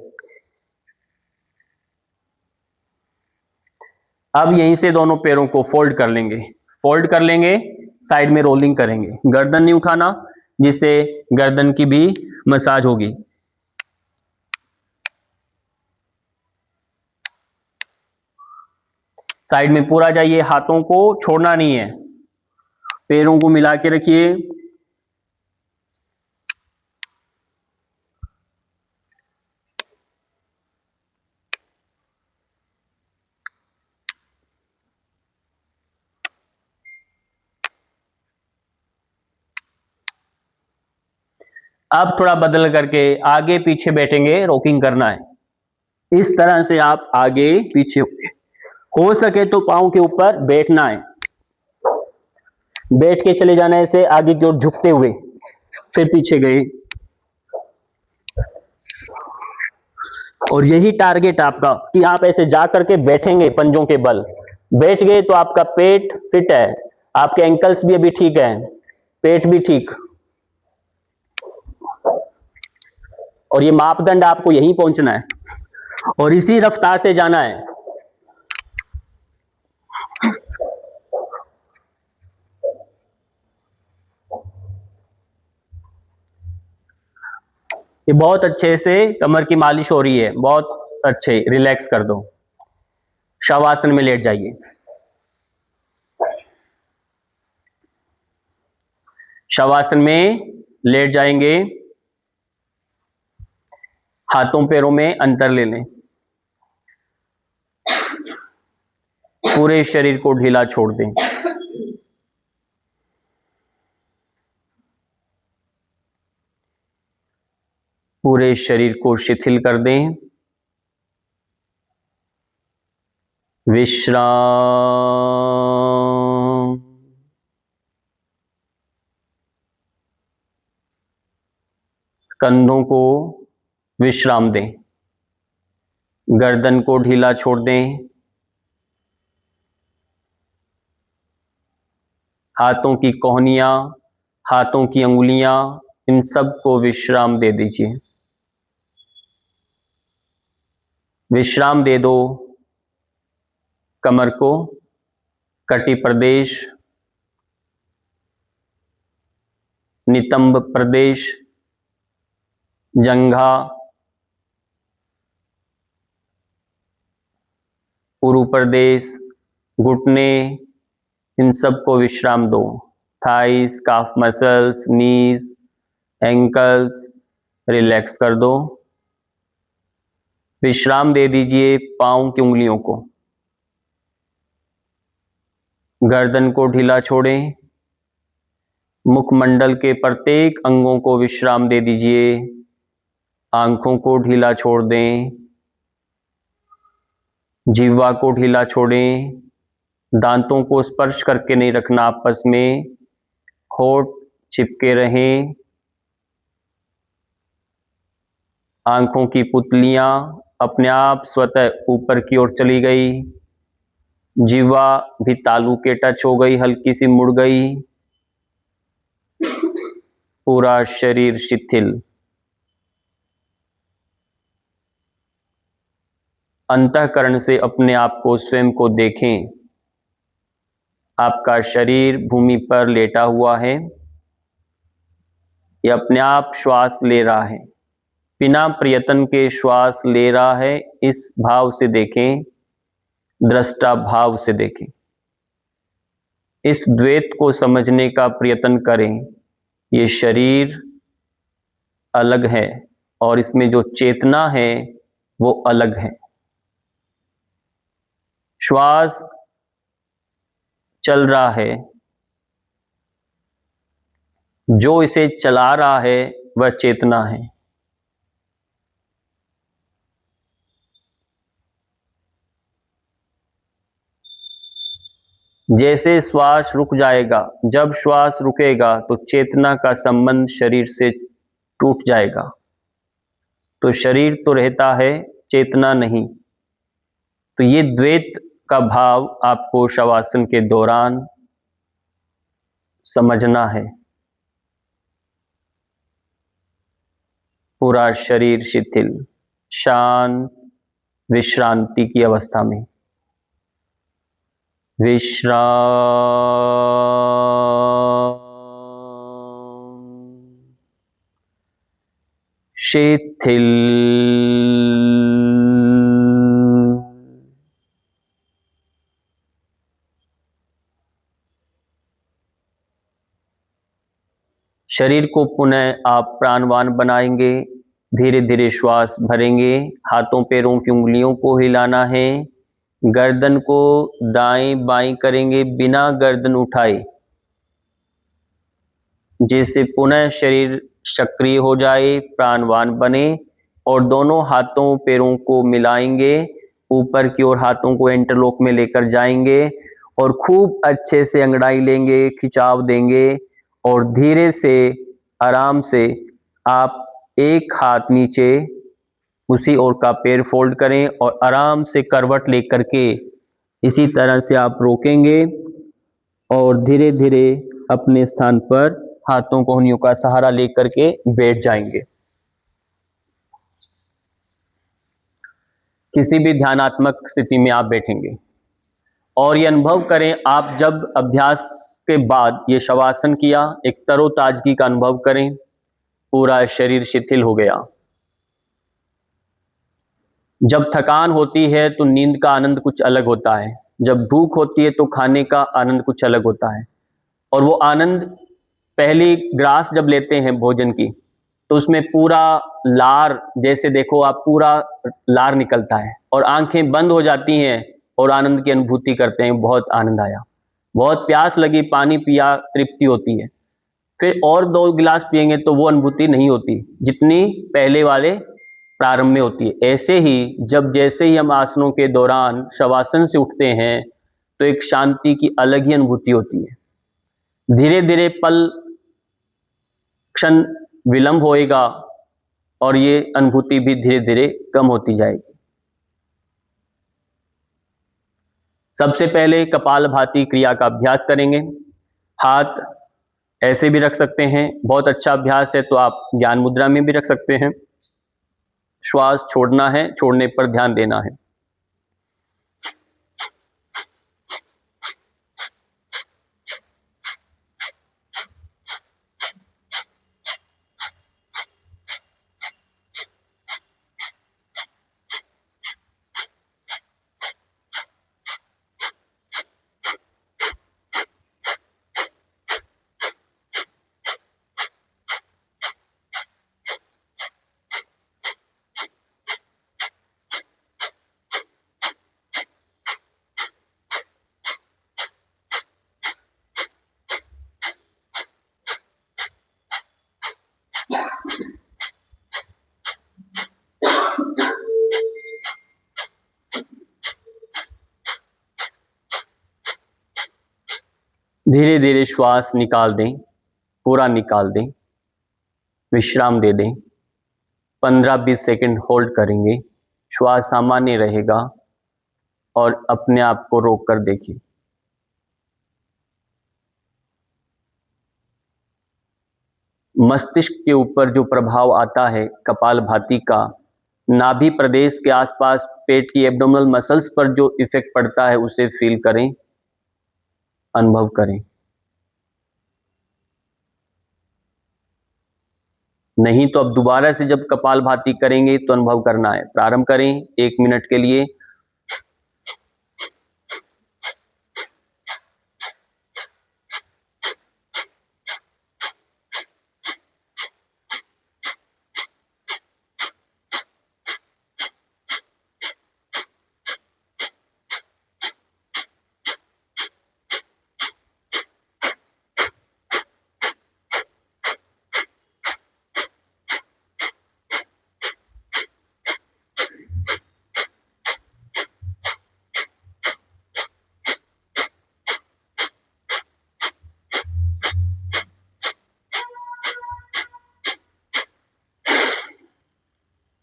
अब यहीं से दोनों पैरों को फोल्ड कर लेंगे, फोल्ड कर लेंगे, साइड में रोलिंग करेंगे। गर्दन नहीं उठाना, जिससे गर्दन की भी मसाज होगी। साइड में पूरा जाइए, हाथों को छोड़ना नहीं है, पैरों को मिला के रखिए। अब थोड़ा बदल करके आगे पीछे बैठेंगे, रॉकिंग करना है। इस तरह से आप आगे पीछे, हो सके तो पांव के ऊपर बैठना है, बैठ के चले जाना है ऐसे आगे की ओर झुकते हुए, फिर पीछे गए। और यही टारगेट आपका कि आप ऐसे जा करके बैठेंगे पंजों के बल। बैठ गए तो आपका पेट फिट है, आपके एंकल्स भी अभी ठीक है, पेट भी ठीक, और ये मापदंड आपको यहीं पहुंचना है और इसी रफ्तार से जाना है। ये बहुत अच्छे से कमर की मालिश हो रही है, बहुत अच्छे, रिलैक्स कर दो। शवासन में लेट जाइए। शवासन में लेट जाएंगे, हाथों पैरों में अंतर ले लें, पूरे शरीर को ढीला छोड़ दें। पूरे शरीर को शिथिल कर दें। विश्राम। कंधों को विश्राम दें, गर्दन को ढीला छोड़ दें, हाथों की कोहनियां, हाथों की अंगुलियां, इन सब को विश्राम दे दीजिए। विश्राम दे दो कमर को, कटी प्रदेश, नितंब प्रदेश, जंघा, उरु प्रदेश, घुटने, इन सब को विश्राम दो। थाइस, काफ मसल्स, नीज, एंकल्स, रिलैक्स कर दो। विश्राम दे दीजिए पांव की उंगलियों को, गर्दन को ढीला छोड़ें, मुखमंडल के प्रत्येक अंगों को विश्राम दे दीजिए, आंखों को ढीला छोड़ दें, जिह्वा को ढीला छोड़ें, दांतों को स्पर्श करके नहीं रखना आपस में, होठ चिपके रहें, आंखों की पुतलियां अपने आप स्वतः ऊपर की ओर चली गई, जिह्वा भी तालू के टच हो गई, हल्की सी मुड़ गई, पूरा शरीर शिथिल। अंतःकरण से अपने आप को, स्वयं को देखें। आपका शरीर भूमि पर लेटा हुआ है, यह अपने आप श्वास ले रहा है, बिना प्रयत्न के श्वास ले रहा है, इस भाव से देखें, दृष्टा भाव से देखें। इस द्वैत को समझने का प्रयत्न करें। ये शरीर अलग है और इसमें जो चेतना है वो अलग है। श्वास चल रहा है, जो इसे चला रहा है वह चेतना है। जैसे श्वास रुक जाएगा, जब श्वास रुकेगा तो चेतना का संबंध शरीर से टूट जाएगा। तो शरीर तो रहता है, चेतना नहीं। तो ये द्वैत का भाव आपको शवासन के दौरान समझना है। पूरा शरीर शिथिल, शांत, विश्रांति की अवस्था में। विश्राम। शिथिल। शरीर को पुनः आप प्राणवान बनाएंगे, धीरे धीरे श्वास भरेंगे, हाथों पैरों की उंगलियों को हिलाना है, गर्दन को दाएं बाएं करेंगे बिना गर्दन उठाए, जिससे पुनः शरीर सक्रिय हो जाए, प्राणवान बने। और दोनों हाथों पैरों को मिलाएंगे, ऊपर की ओर हाथों को इंटरलॉक में लेकर जाएंगे और खूब अच्छे से अंगड़ाई लेंगे, खिंचाव देंगे और धीरे से आराम से आप एक हाथ नीचे उसी ओर का पैर फोल्ड करें और आराम से करवट लेकर के इसी तरह से आप रोकेंगे और धीरे धीरे अपने स्थान पर हाथों को उंगलियों का सहारा लेकर के बैठ जाएंगे। किसी भी ध्यानात्मक स्थिति में आप बैठेंगे और ये अनुभव करें, आप जब अभ्यास के बाद ये शवासन किया, एक तरोताजगी का अनुभव करें, पूरा शरीर शिथिल हो गया। जब थकान होती है तो नींद का आनंद कुछ अलग होता है, जब भूख होती है तो खाने का आनंद कुछ अलग होता है। और वो आनंद, पहली ग्रास जब लेते हैं भोजन की तो उसमें पूरा लार, जैसे देखो आप, पूरा लार निकलता है और आंखें बंद हो जाती हैं और आनंद की अनुभूति करते हैं, बहुत आनंद आया, बहुत प्यास लगी, पानी पिया, तृप्ति होती है। फिर और 2 गिलास पिएंगे तो वो अनुभूति नहीं होती जितनी पहले वाले प्रारंभ में होती है। ऐसे ही जब जैसे ही हम आसनों के दौरान शवासन से उठते हैं तो एक शांति की अलग ही अनुभूति होती है। धीरे धीरे पल क्षण विलंब होएगा और ये अनुभूति भी धीरे धीरे कम होती जाएगी। सबसे पहले कपालभाति क्रिया का अभ्यास करेंगे। हाथ ऐसे भी रख सकते हैं, बहुत अच्छा अभ्यास है तो आप ज्ञान मुद्रा में भी रख सकते हैं। श्वास छोड़ना है, छोड़ने पर ध्यान देना है। धीरे धीरे श्वास निकाल दें, पूरा निकाल दें, विश्राम दे दें। 15-20 सेकंड होल्ड करेंगे, श्वास सामान्य रहेगा और अपने आप को रोक कर देखिए। मस्तिष्क के ऊपर जो प्रभाव आता है कपालभाति का, नाभि प्रदेश के आसपास पेट की एब्डोमिनल मसल्स पर जो इफेक्ट पड़ता है उसे फील करें, अनुभव करें। नहीं तो अब दोबारा से जब कपालभाति करेंगे तो अनुभव करना है। प्रारंभ करें 1 मिनट के लिए।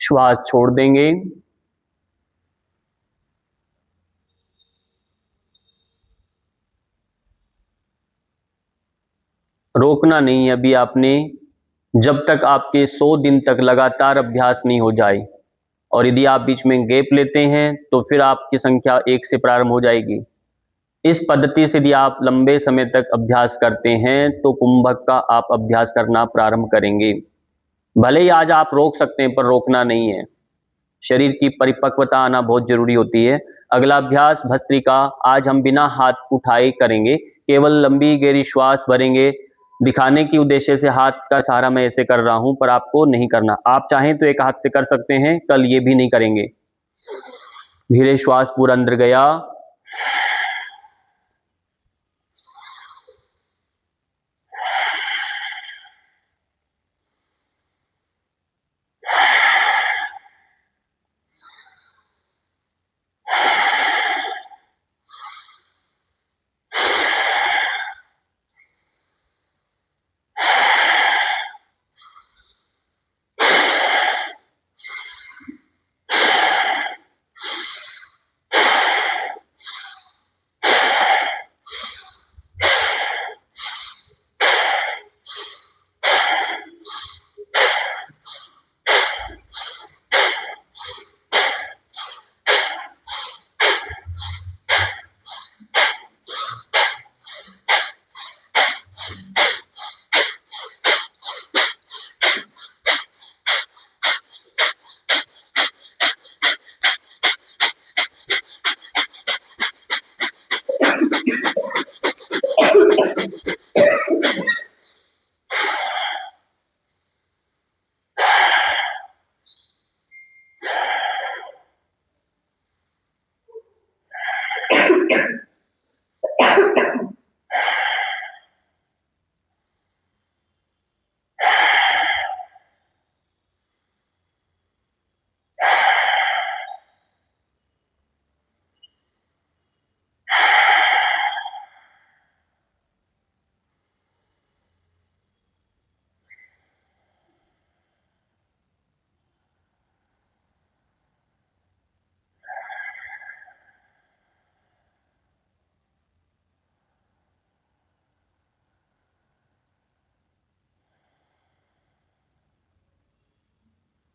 श्वास छोड़ देंगे। रोकना नहीं है अभी आपने, जब तक आपके 100 दिन तक लगातार अभ्यास नहीं हो जाए। और यदि आप बीच में गैप लेते हैं तो फिर आपकी संख्या 1 से प्रारंभ हो जाएगी। इस पद्धति से यदि आप लंबे समय तक अभ्यास करते हैं तो कुंभक का आप अभ्यास करना प्रारंभ करेंगे। भले ही आज आप रोक सकते हैं पर रोकना नहीं है। शरीर की परिपक्वता आना बहुत जरूरी होती है। अगला अभ्यास भस्त्रिका। आज हम बिना हाथ उठाए करेंगे, केवल लंबी गहरी श्वास भरेंगे। दिखाने की उद्देश्य से हाथ का सहारा मैं ऐसे कर रहा हूं, पर आपको नहीं करना। आप चाहें तो एक हाथ से कर सकते हैं, कल ये भी नहीं करेंगे। धीरे श्वास पूरा अंदर गया,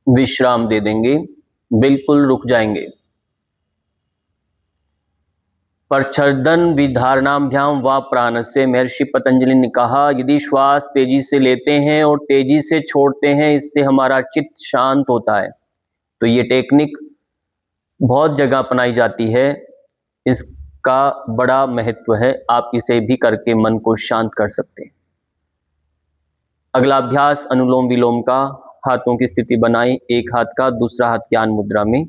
विश्राम दे देंगे, बिल्कुल रुक जाएंगे। प्रच्छदन विधारणाभ्याम व प्राणस्य, महर्षि पतंजलि ने कहा यदि श्वास तेजी से लेते हैं और तेजी से छोड़ते हैं, इससे हमारा चित्त शांत होता है। तो ये टेक्निक बहुत जगह अपनाई जाती है, इसका बड़ा महत्व है। आप इसे भी करके मन को शांत कर सकते हैं। अगला अभ्यास अनुलोम विलोम का। हाथों की स्थिति बनाएं, एक हाथ का, दूसरा हाथ ज्ञान मुद्रा में।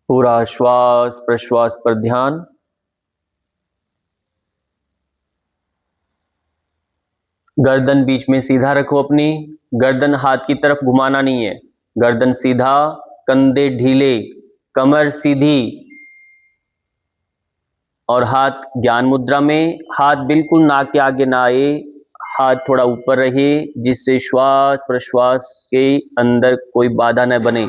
पूरा श्वास प्रश्वास पर ध्यान। गर्दन बीच में सीधा रखो अपनी, गर्दन हाथ की तरफ घुमाना नहीं है, गर्दन सीधा, कंधे ढीले, कमर सीधी और हाथ ज्ञान मुद्रा में। हाथ बिल्कुल नाक के आगे ना आए, हाथ थोड़ा ऊपर रहे, जिससे श्वास प्रश्वास के अंदर कोई बाधा न बने।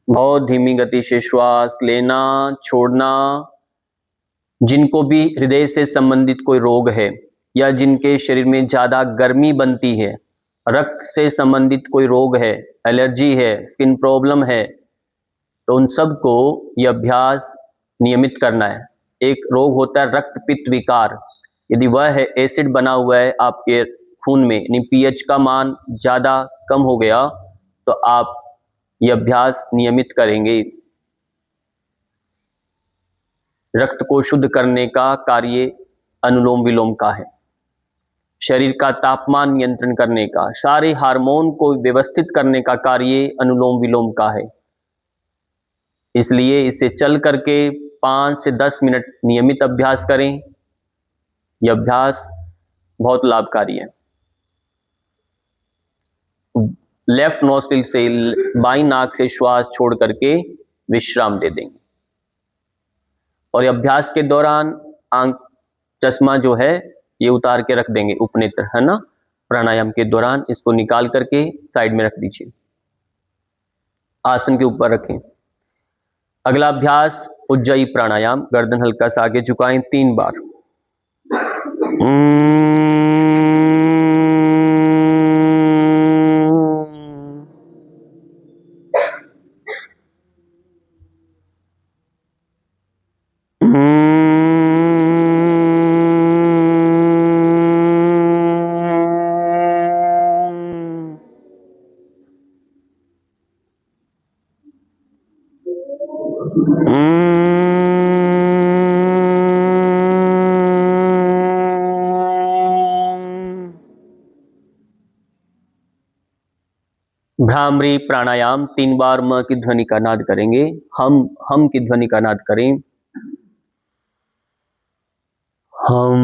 बहुत धीमी गति से श्वास लेना छोड़ना। जिनको भी हृदय से संबंधित कोई रोग है या जिनके शरीर में ज्यादा गर्मी बनती है, रक्त से संबंधित कोई रोग है, एलर्जी है, स्किन प्रॉब्लम है, तो उन सबको यह अभ्यास नियमित करना है। एक रोग होता है रक्त पित्त विकार, यदि वह है एसिड बना हुआ है आपके खून में, यानी पीएच का मान ज्यादा कम हो गया, तो आप यह अभ्यास नियमित करेंगे। रक्त को शुद्ध करने का कार्य अनुलोम विलोम का है। शरीर का तापमान नियंत्रण करने का, सारे हार्मोन को व्यवस्थित करने का कार्य अनुलोम विलोम का है। इसलिए इसे चल करके 5 से 10 मिनट नियमित अभ्यास करें। यह अभ्यास बहुत लाभकारी है। लेफ्ट नोस्ट्रिल से, बाई नाक से श्वास छोड़ करके विश्राम दे देंगे। और ये अभ्यास के दौरान आंख चश्मा जो है ये उतार के रख देंगे, उपनेत्र है ना। प्राणायाम के दौरान इसको निकाल करके साइड में रख दीजिए, आसन के ऊपर रखें। अगला अभ्यास उज्जयी प्राणायाम। गर्दन हल्का सा आगे झुकाएं 3 बार। भ्रामरी प्राणायाम 3 बार म की ध्वनि का नाद करेंगे। हम की ध्वनि का नाद करें। हम।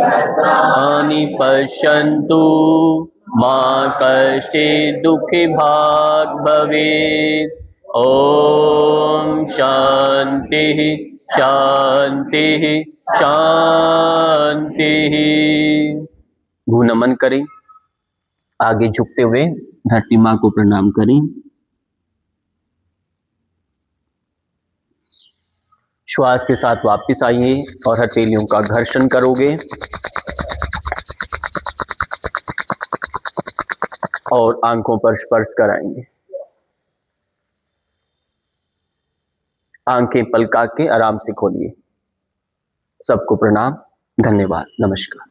भद्राणि पश्यन्तु मा कश्चित् दुःखी भाग् भवेत्। ओम शांति शांति शांति। नमन करें, आगे झुकते हुए धरती माँ को प्रणाम करें। श्वास के साथ वापस आइए और हथेलियों का घर्षण करोगे और आंखों पर स्पर्श कराएंगे। आंखें पलका के आराम से खोलिए। सबको प्रणाम, धन्यवाद, नमस्कार।